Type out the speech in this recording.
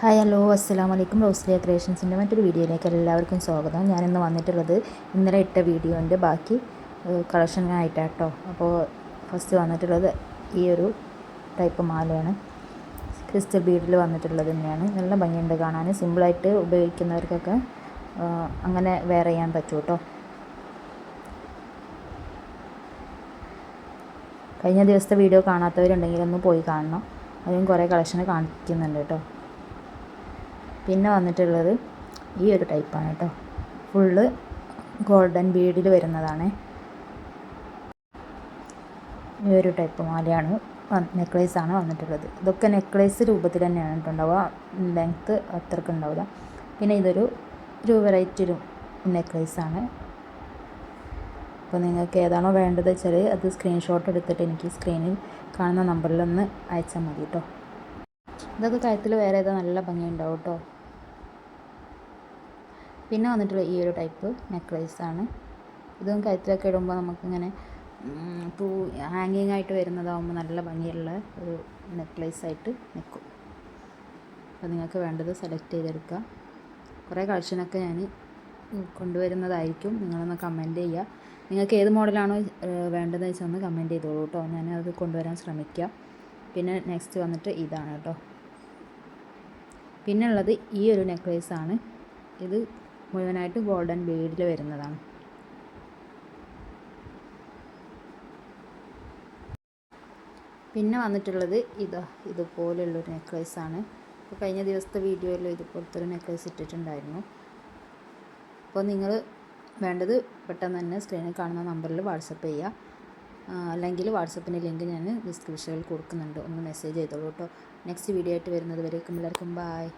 Hi hello അസ്സലാമു അലൈക്കും. റോസ്ലിയ ക്രിയേഷൻസിൻ്റെ മറ്റൊരു വീഡിയോയിലേക്ക് എല്ലാവർക്കും സ്വാഗതം. ഞാനിന്ന് വന്നിട്ടുള്ളത് ഇന്നലെ ഇട്ട വീഡിയോൻ്റെ ബാക്കി കളക്ഷനായിട്ടാണ് കേട്ടോ. അപ്പോൾ ഫസ്റ്റ് വന്നിട്ടുള്ളത് ഈ ഒരു ടൈപ്പ് മാലയാണ്. ക്രിസ്റ്റൽ ബീഡിൽ വന്നിട്ടുള്ളത് തന്നെയാണ്. നല്ല ഭംഗിയുണ്ട് കാണാൻ. സിമ്പിളായിട്ട് ഉപയോഗിക്കുന്നവർക്കൊക്കെ അങ്ങനെ വെയർ ചെയ്യാൻ പറ്റും കേട്ടോ. കഴിഞ്ഞ ദിവസത്തെ വീഡിയോ കാണാത്തവരുണ്ടെങ്കിൽ ഒന്ന് പോയി കാണണം. അതിലും കുറേ കളക്ഷൻ കാണിക്കുന്നുണ്ട് കേട്ടോ. പിന്നെ വന്നിട്ടുള്ളത് ഈ ഒരു ടൈപ്പാണ് കേട്ടോ. ഫുള്ള് ഗോൾഡൻ ബീഡിൽ വരുന്നതാണ്. ഈ ഒരു ടൈപ്പ് മാലയാണ്, നെക്ലേസാണ് വന്നിട്ടുള്ളത്. ഇതൊക്കെ നെക്ലേസ് രൂപത്തിൽ തന്നെയാണ് ഉണ്ടാവുക, ലെങ്ത്ത് അത്രയ്ക്ക് ഉണ്ടാവില്ല. പിന്നെ ഇതൊരു വെറൈറ്റി ഒരു നെക്ലേസാണ്. അപ്പോൾ നിങ്ങൾക്ക് ഏതാണോ വേണ്ടത് വെച്ചാൽ അത് സ്ക്രീൻഷോട്ട് എടുത്തിട്ട് എനിക്ക് സ്ക്രീനിൽ കാണുന്ന നമ്പറിലൊന്ന് അയച്ചാൽ മതി കേട്ടോ. ഇതൊക്കെ കഴുത്തിൽ വേറെ ഏതാ നല്ല ഭംഗിയുണ്ടാവും കേട്ടോ. പിന്നെ വന്നിട്ടുള്ള ഈ ഒരു ടൈപ്പ് നെക്ലേസാണ്. ഇതും കഴുത്തിലൊക്കെ ഇടുമ്പോൾ നമുക്കിങ്ങനെ ഹാങ്ങിങ് ആയിട്ട് വരുന്നതാകുമ്പോൾ നല്ല ഭംഗിയുള്ള ഒരു നെക്ലേസായിട്ട് നിൽക്കും. അപ്പോൾ നിങ്ങൾക്ക് വേണ്ടത് സെലക്ട് ചെയ്തെടുക്കുക. കുറേ കളക്ഷനൊക്കെ ഞാൻ കൊണ്ടുവരുന്നതായിരിക്കും. നിങ്ങളൊന്ന് കമൻറ്റ് ചെയ്യുക. നിങ്ങൾക്ക് ഏത് മോഡലാണോ വേണ്ടതെന്ന് വെച്ചാൽ ഒന്ന് കമൻറ്റ് ചെയ്തോളൂ കേട്ടോ. ഞാനത് കൊണ്ടുവരാൻ ശ്രമിക്കാം. പിന്നെ നെക്സ്റ്റ് വന്നിട്ട് ഇതാണ് കേട്ടോ. പിന്നെ ഉള്ളത് ഈ ഒരു നെക്ലേസാണ്. ഇത് മുഴുവനായിട്ട് ഗോൾഡൻ ബീഡിൽ വരുന്നതാണ്. പിന്നെ വന്നിട്ടുള്ളത് ഇതുപോലുള്ളൊരു നെക്ലേസാണ്. അപ്പോൾ കഴിഞ്ഞ ദിവസത്തെ വീഡിയോയിൽ ഇതുപോലത്തെ ഒരു നെക്ലേസ് ഇട്ടിട്ടുണ്ടായിരുന്നു. അപ്പോൾ നിങ്ങൾ വേണ്ടത് പെട്ടെന്ന് തന്നെ സ്ക്രീനിൽ കാണുന്ന നമ്പറിൽ വാട്സപ്പ് ചെയ്യുക. അല്ലെങ്കിൽ വാട്സപ്പിൻ്റെ ലിങ്ക് ഞാൻ ഡിസ്ക്രിപ്ഷനിൽ കൊടുക്കുന്നുണ്ട്. ഒന്ന് മെസ്സേജ് ചെയ്തോളൂ കേട്ടോ. നെക്സ്റ്റ് വീഡിയോ ആയിട്ട് വരുന്നത് വരേക്കും എല്ലാവർക്കും ബായ്.